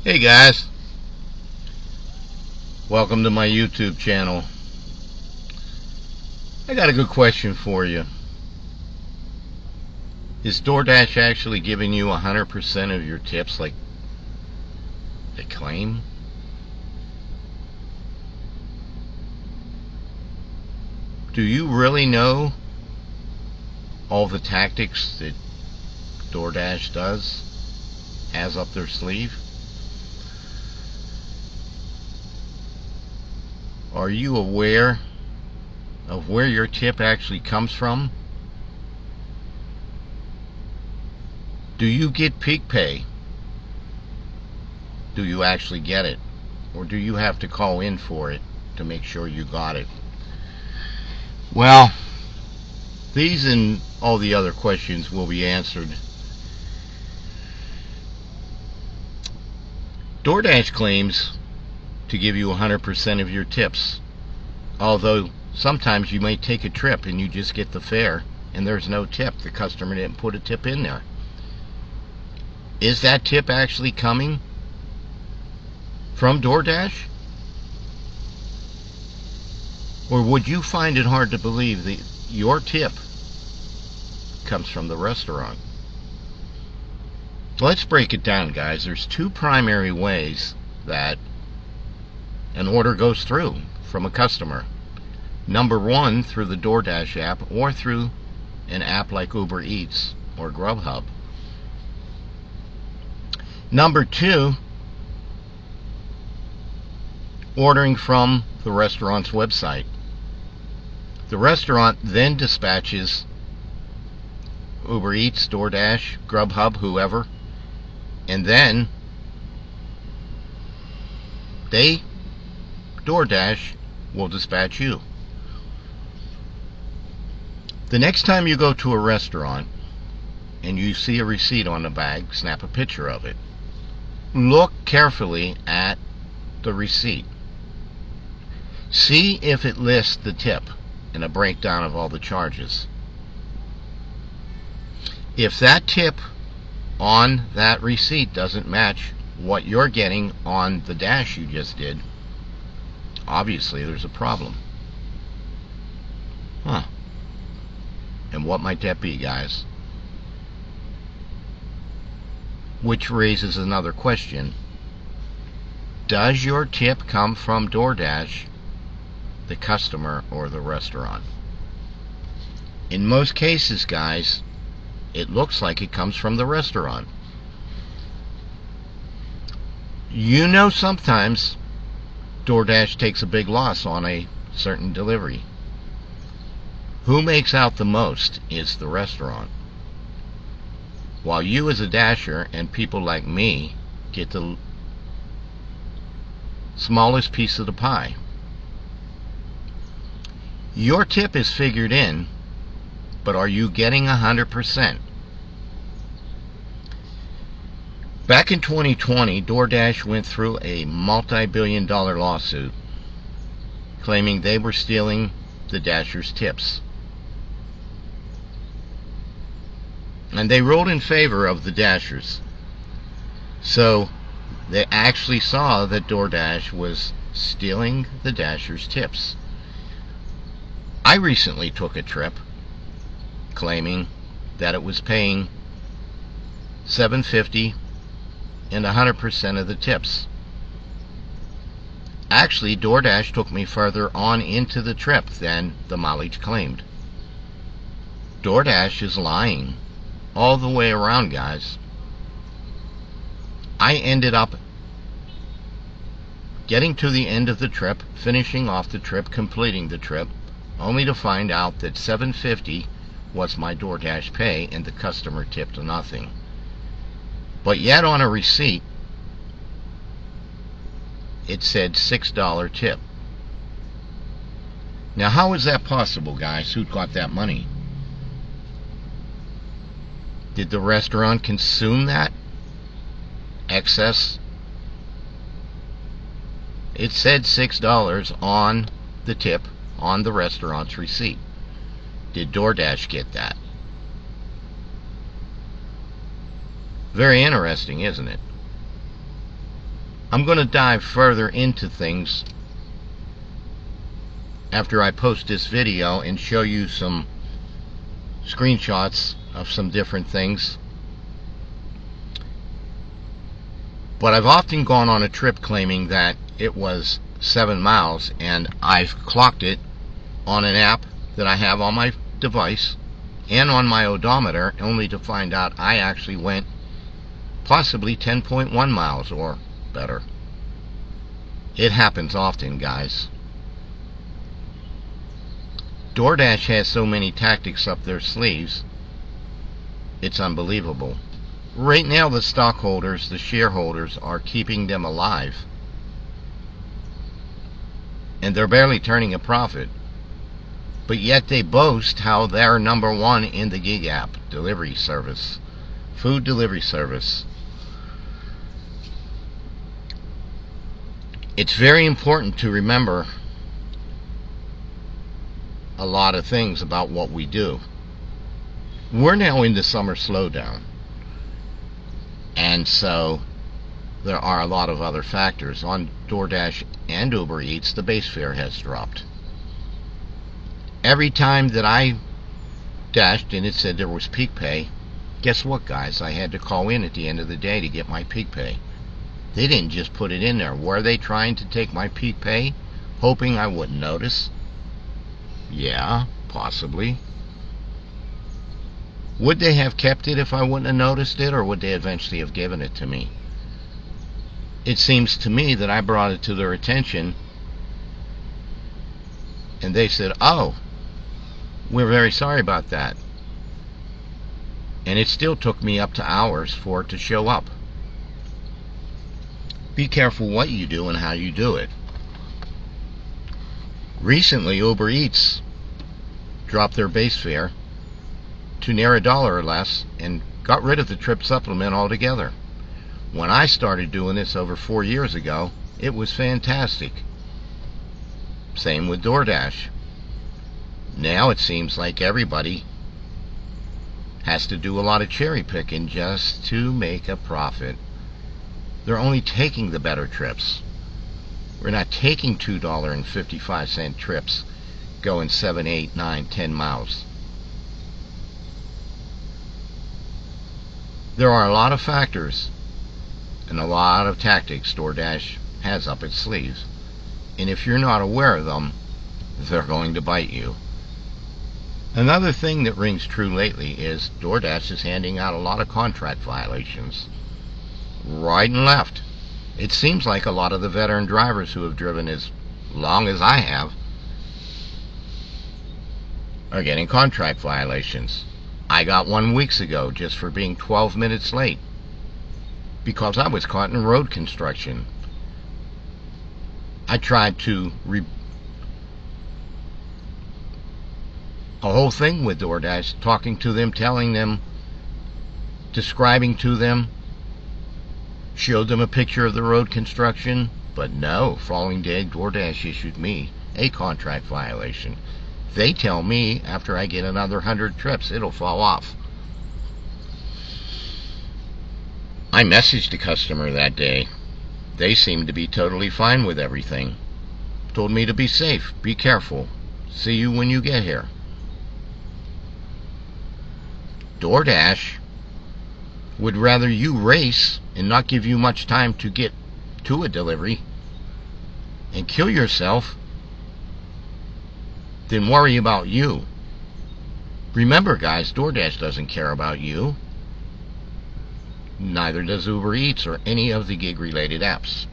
Hey guys, welcome to my YouTube channel. I got a good question for you. Is Doordash actually giving you 100% of your tips like they claim? Do you really know all the tactics that Doordash has up their sleeve? Are you aware of where your tip actually comes from? Do you get peak pay? Do you actually get it? Or do you have to call in for it to make sure you got it? Well, these and all the other questions will be answered. Doordash claims to give you 100% of your tips, although sometimes you may take a trip and you just get the fare and there's no tip. The customer didn't put a tip in there. Is that tip actually coming from Doordash? Or would you find it hard to believe that your tip comes from the restaurant? Let's break it down, guys. There's two primary ways that an order goes through from a customer. Number one, through the Doordash app or through an app like Uber Eats or Grubhub. Number two, ordering from the restaurant's website. The restaurant then dispatches Uber Eats, DoorDash, Grubhub, whoever, and then Doordash will dispatch you. The next time you go to a restaurant and you see a receipt on the bag, snap a picture of it. Look carefully at the receipt. See if it lists the tip and a breakdown of all the charges. If that tip on that receipt doesn't match what you're getting on the dash you just did, obviously there's a problem. And what might that be, guys? Which raises another question. Does your tip come from Doordash, the customer, or the restaurant? In most cases, guys, it looks like it comes from the restaurant. You know, sometimes Doordash takes a big loss on a certain delivery. Who makes out the most is the restaurant, while you as a dasher and people like me get the smallest piece of the pie. Your tip is figured in, but are you getting 100%? Back in 2020, Doordash went through a multi-billion-dollar lawsuit claiming they were stealing the dashers' tips. And they ruled in favor of the dashers. So they actually saw that Doordash was stealing the dashers' tips. I recently took a trip claiming that it was paying $7.50 and 100% of the tips. Actually, Doordash took me further on into the trip than the mileage claimed. Doordash is lying all the way around, guys. I ended up getting to the end of the trip, finishing off the trip, completing the trip, only to find out that $7.50 was my Doordash pay and the customer tipped nothing. But yet on a receipt it said $6 tip. Now how is that possible, guys? Who got that money? Did the restaurant consume that excess? It said $6 on the tip on the restaurant's receipt. Did Doordash get that? Very interesting, isn't it? I'm going to dive further into things after I post this video and show you some screenshots of some different things. But I've often gone on a trip claiming that it was 7 miles, and I've clocked it on an app that I have on my device and on my odometer, only to find out I actually went possibly 10.1 miles or better. It happens often, guys. Doordash has so many tactics up their sleeves, it's unbelievable. Right now, the stockholders, the shareholders, are keeping them alive, and they're barely turning a profit. But yet they boast how they're number one in the gig app delivery service, food delivery service. It's very important to remember a lot of things about what we do. We're now in the summer slowdown, and so there are a lot of other factors. On DoorDash and Uber Eats, the base fare has dropped. Every time that I dashed and it said there was peak pay, guess what, guys? I had to call in at the end of the day to get my peak pay. They didn't just put it in there. Were they trying to take my peak pay, hoping I wouldn't notice? Yeah, possibly. Would they have kept it if I wouldn't have noticed it, or would they eventually have given it to me? It seems to me that I brought it to their attention, and they said, "Oh, we're very sorry about that." And it still took me up to hours for it to show up. Be careful what you do and how you do it. Recently, Uber Eats dropped their base fare to near $1 or less and got rid of the trip supplement altogether. When I started doing this over 4 years ago, it was fantastic. Same with DoorDash. Now it seems like everybody has to do a lot of cherry picking just to make a profit. They're only taking the better trips. We're not taking $2.55 trips going 7, 8, 9, 10 miles. There are a lot of factors and a lot of tactics DoorDash has up its sleeves. And if you're not aware of them, they're going to bite you. Another thing that rings true lately is DoorDash is handing out a lot of contract violations. Right and left. It seems like a lot of the veteran drivers who have driven as long as I have are getting contract violations. I got one weeks ago just for being 12 minutes late because I was caught in road construction. I tried to a whole thing with DoorDash, talking to them, telling them, describing to them, showed them a picture of the road construction, but no, following day DoorDash issued me a contract violation. They tell me after I get another 100 trips it'll fall off. I messaged the customer that day. They seemed to be totally fine with everything. Told me to be safe, be careful, see you when you get here. DoorDash would rather you race and not give you much time to get to a delivery and kill yourself than worry about you. Remember, guys, DoorDash doesn't care about you. Neither does Uber Eats or any of the gig-related apps.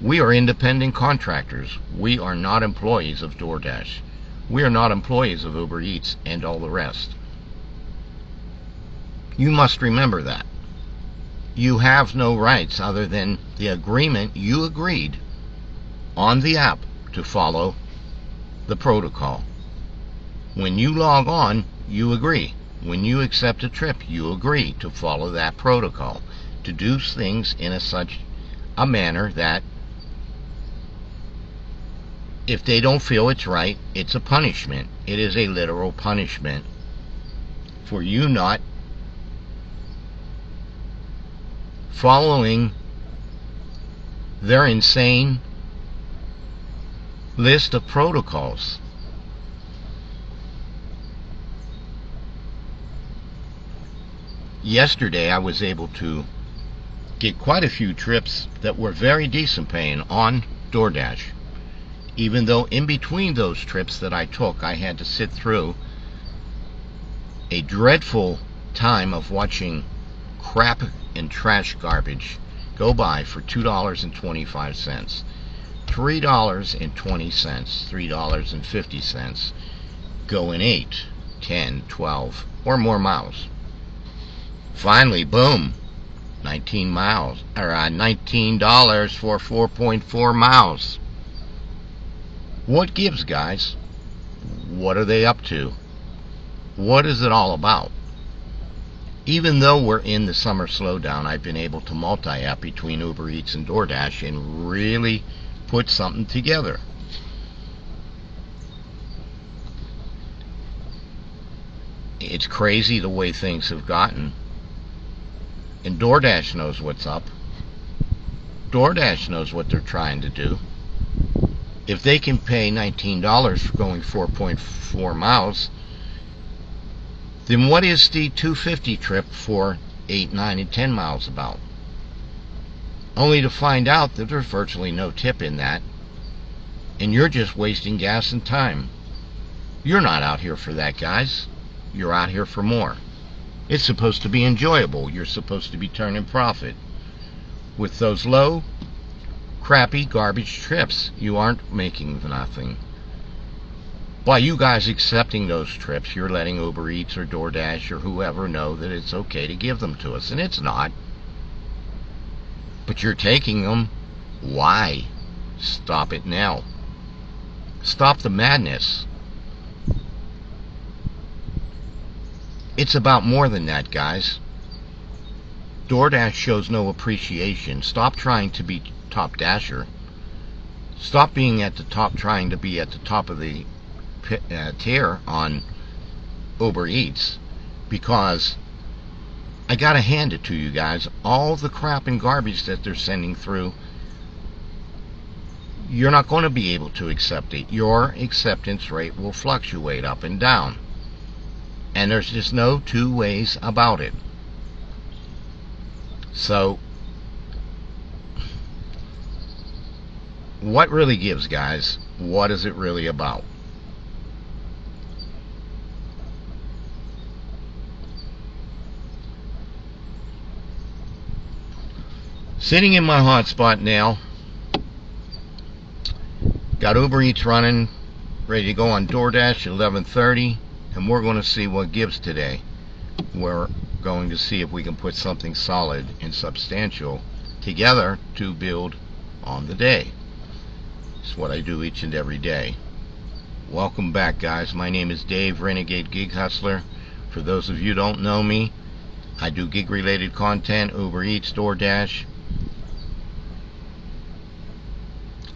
We are independent contractors. We are not employees of DoorDash. We are not employees of Uber Eats and all the rest. You must remember that. You have no rights other than the agreement you agreed on the app to follow the protocol. When you log on, you agree. When you accept a trip, you agree to follow that protocol, to do things in such a manner that if they don't feel it's right, it's a punishment. It is a literal punishment for you not following their insane list of protocols. Yesterday I was able to get quite a few trips that were very decent paying on Doordash, even though in between those trips that I took I had to sit through a dreadful time of watching crap and trash garbage go by for $2.25, $3.20, $3.50, going 8, 10, 12 or more miles. Finally, boom, 19 miles, or $19 for 4.4 miles. What gives, guys? What are they up to? What is it all about? Even though we're in the summer slowdown, I've been able to multi-app between Uber Eats and Doordash and really put something together. It's crazy the way things have gotten. And Doordash knows what's up. Doordash knows what they're trying to do. If they can pay $19 for going 4.4 miles, then what is the $2.50 trip for 8, 9, and 10 miles about? Only to find out that there's virtually no tip in that, and you're just wasting gas and time. You're not out here for that, guys. You're out here for more. It's supposed to be enjoyable. You're supposed to be turning profit. With those low, crappy, garbage trips, you aren't making nothing. By you guys accepting those trips, you're letting Uber Eats or Doordash or whoever know that it's okay to give them to us. And it's not. But you're taking them. Why? Stop it now. Stop the madness. It's about more than that, guys. Doordash shows no appreciation. Stop trying to be top dasher. Stop being at the top, trying to be at the top of the tier on Uber Eats, because I gotta hand it to you guys, all the crap and garbage that they're sending through, you're not going to be able to accept it. Your acceptance rate will fluctuate up and down. And there's just no two ways about it. So, what really gives, guys? What is it really about? Sitting in my hotspot now. Got Uber Eats running, ready to go on Doordash at 11:30. And we're going to see what gives today. We're going to see if we can put something solid and substantial together to build on the day. It's what I do each and every day. Welcome back, guys. My name is Dave, Renegade Gig Hustler. For those of you who don't know me, I do gig-related content, Uber Eats, Doordash,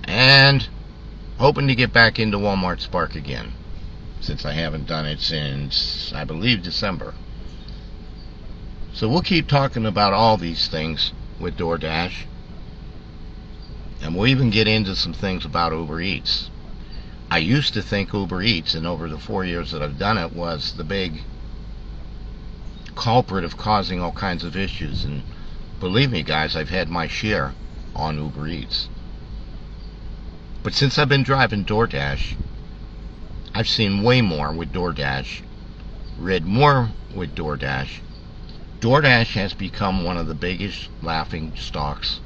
and hoping to get back into Walmart Spark again, since I haven't done it since, I believe, December. So we'll keep talking about all these things with Doordash, and we'll even get into some things about Uber Eats. I used to think Uber Eats, and over the 4 years that I've done it, was the big culprit of causing all kinds of issues, and believe me, guys, I've had my share on Uber Eats. But since I've been driving Doordash, I've seen way more with Doordash, read more with Doordash. Doordash has become one of the biggest laughing stocks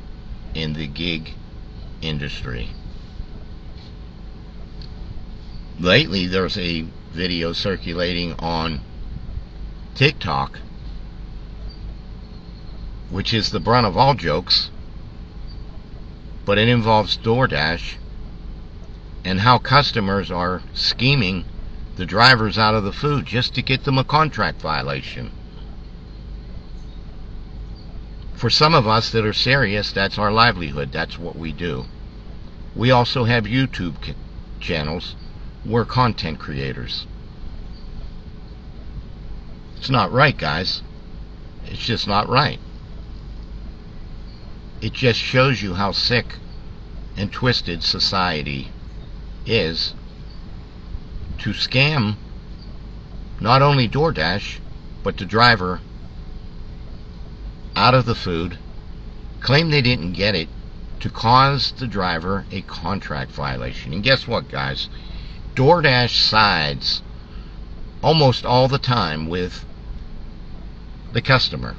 in the gig industry. Lately, there's a video circulating on TikTok, which is the brunt of all jokes, but it involves Doordash and how customers are scheming the drivers out of the food just to get them a contract violation. For some of us that are serious, that's our livelihood. That's what we do. We also have YouTube channels. We're content creators. It's not right, guys. It's just not right. It just shows you how sick and twisted society is to scam not only Doordash, but the driver out of the food, claim they didn't get it, to cause the driver a contract violation. And guess what, guys? Doordash sides almost all the time with the customer.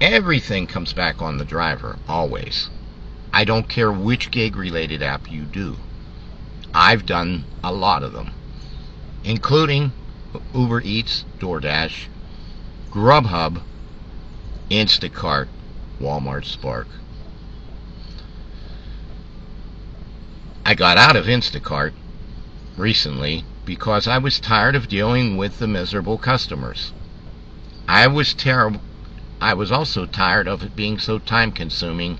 Everything comes back on the driver, always. I don't care which gig-related app you do. I've done a lot of them, including Uber Eats, Doordash, Grubhub, Instacart, Walmart Spark. I got out of Instacart recently because I was tired of dealing with the miserable customers. I was also tired of it being so time-consuming,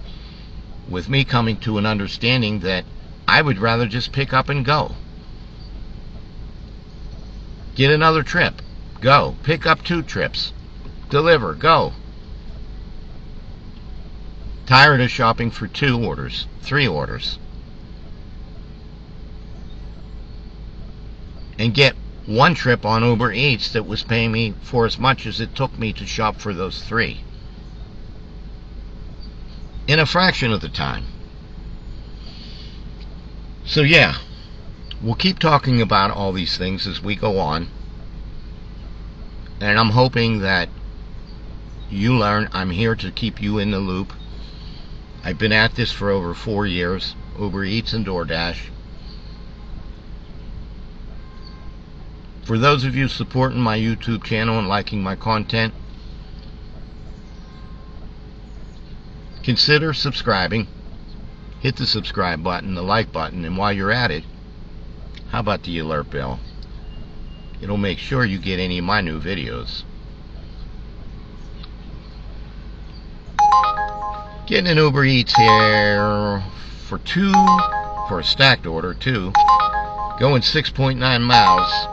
with me coming to an understanding that I would rather just pick up and go. Get another trip, go. Pick up 2 trips, deliver, go. Tired of shopping for 2 orders, 3 orders, and get 1 trip on Uber Eats that was paying me for as much as it took me to shop for those 3 in a fraction of the time. So yeah, we'll keep talking about all these things as we go on, and I'm hoping that you learn. I'm here to keep you in the loop. I've been at this for over 4 years, Uber Eats and Doordash. For those of you supporting my YouTube channel and liking my content, consider subscribing. Hit the subscribe button, the like button, and while you're at it, how about the alert bell? It'll make sure you get any of my new videos. Getting an Uber Eats here for a stacked order, 2, going 6.9 miles.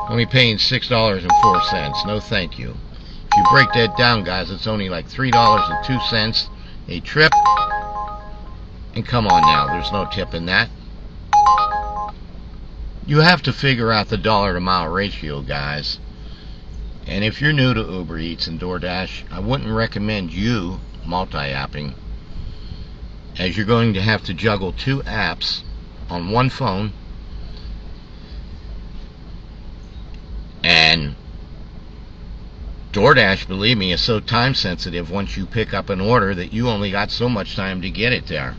Only paying $6.04. No thank you. If you break that down, guys, it's only like $3.02 a trip. And come on now, there's no tip in that. You have to figure out the dollar to mile ratio, guys. And if you're new to Uber Eats and Doordash, I wouldn't recommend you multi-apping, as you're going to have to juggle 2 apps on 1 phone. And Doordash, believe me, is so time sensitive once you pick up an order that you only got so much time to get it there.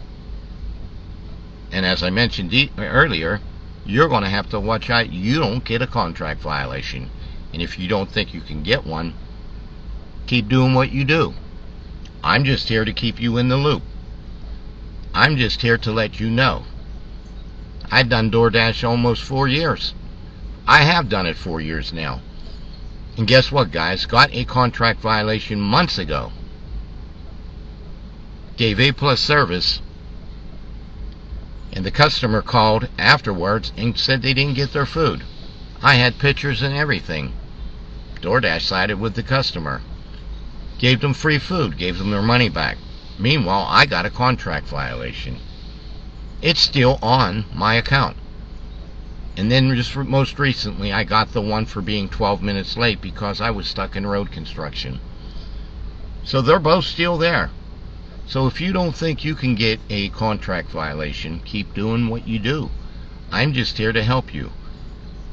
And as I mentioned earlier, you're going to have to watch out you don't get a contract violation. And if you don't think you can get one, keep doing what you do. I'm just here to keep you in the loop. I'm just here to let you know. I've done Doordash almost 4 years. I have done it 4 years now. And guess what, guys? Got a contract violation months ago. Gave A+ service, and the customer called afterwards and said they didn't get their food. I had pictures and everything. Doordash sided with the customer. Gave them free food, gave them their money back. Meanwhile, I got a contract violation. It's still on my account. And then just most recently, I got the one for being 12 minutes late because I was stuck in road construction. So they're both still there. So if you don't think you can get a contract violation, keep doing what you do. I'm just here to help you.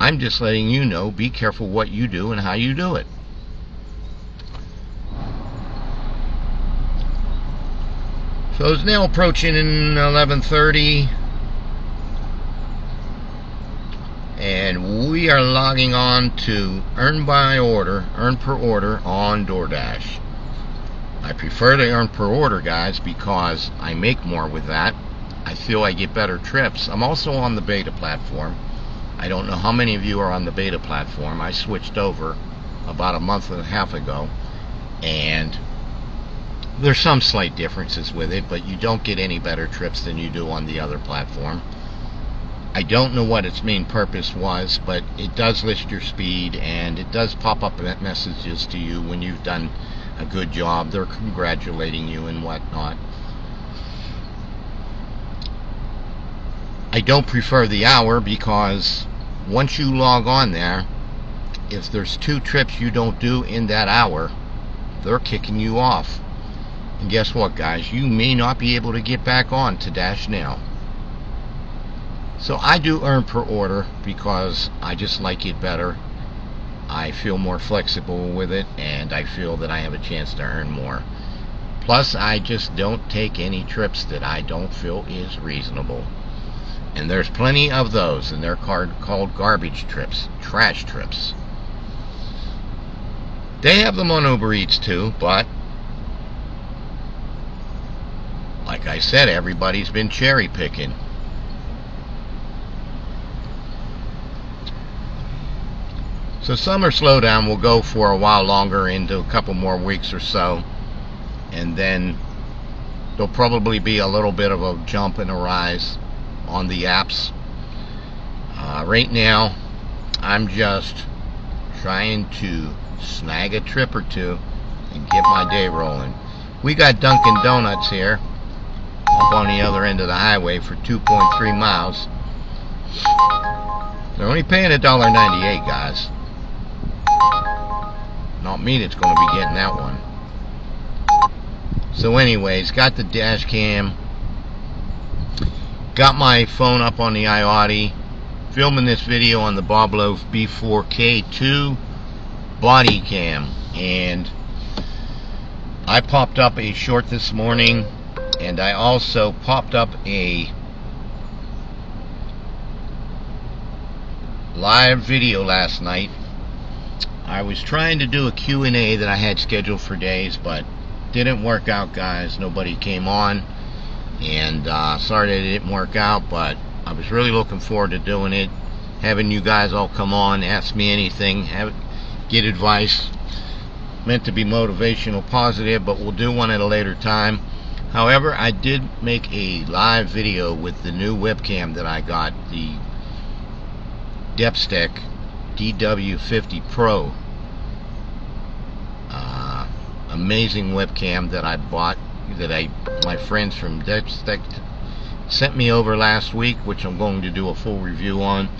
I'm just letting you know, be careful what you do and how you do it. So it's now approaching 11:30. And we are logging on to earn per order on Doordash. I prefer to earn per order, guys, because I make more with that. I feel I get better trips. I'm also on the beta platform. I don't know how many of you are on the beta platform. I switched over about a month and a half ago, and there's some slight differences with it, but you don't get any better trips than you do on the other platform. I don't know what its main purpose was, but it does list your speed, and it does pop up messages to you when you've done a good job. They're congratulating you and whatnot. I don't prefer the hour because once you log on there, if there's 2 trips you don't do in that hour, they're kicking you off. And guess what, guys? You may not be able to get back on to Dash now. So I do earn per order because I just like it better. I feel more flexible with it, and I feel that I have a chance to earn more. Plus, I just don't take any trips that I don't feel is reasonable. And there's plenty of those, and they're called garbage trips, trash trips. They have them on Uber Eats too, but like I said, everybody's been cherry picking. So summer slowdown will go for a while longer, into a couple more weeks or so, and then there'll probably be a little bit of a jump and a rise on the apps. Right now, I'm just trying to snag a trip or two and get my day rolling. We got Dunkin' Donuts here up on the other end of the highway for 2.3 miles. They're only paying $1.98, guys. Not me that's going to be getting that one. So anyways, got the dash cam, got my phone up on the iAudi, filming this video on the Bob Loaf B4K2 body cam. And I popped up a short this morning, and I also popped up a live video last night. I was trying to do a Q&A that I had scheduled for days, but didn't work out, guys. Nobody came on, and sorry that it didn't work out, but I was really looking forward to doing it, having you guys all come on, ask me anything, get advice. Meant to be motivational, positive, but we'll do one at a later time. However, I did make a live video with the new webcam that I got, the Depstick DW50 Pro. Amazing webcam that I bought, that my friends from Depstick sent me over last week, which I'm going to do a full review on.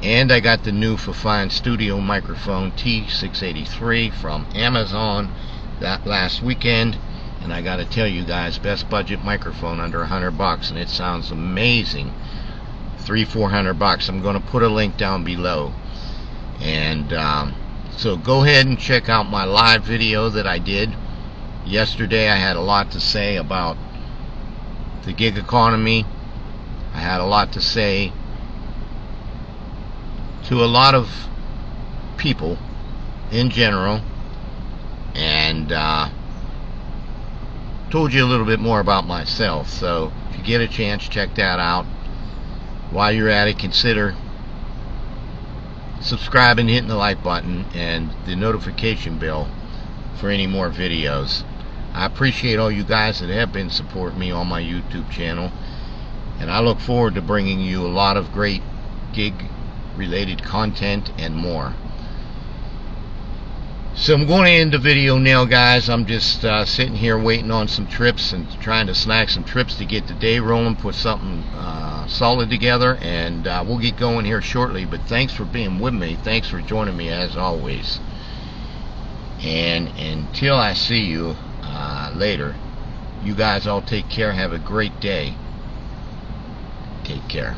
And I got the new Fifine Studio microphone T683 from Amazon that last weekend. And I got to tell you guys, best budget microphone under $100, and it sounds amazing. $300-400. I'm going to put a link down below. And so go ahead and check out my live video that I did yesterday. I had a lot to say about the gig economy. I had a lot to say to a lot of people in general, and told you a little bit more about myself. So if you get a chance, check that out. While you're at it, consider subscribing, hitting the like button, and the notification bell for any more videos. I appreciate all you guys that have been supporting me on my YouTube channel, and I look forward to bringing you a lot of great gig related content and more. So I'm going to end the video now, guys. I'm just sitting here waiting on some trips and trying to snag some trips to get the day rolling, put something solid together, and we'll get going here shortly. But thanks for being with me. Thanks for joining me as always. And until I see you later, you guys all take care. Have a great day. Take care.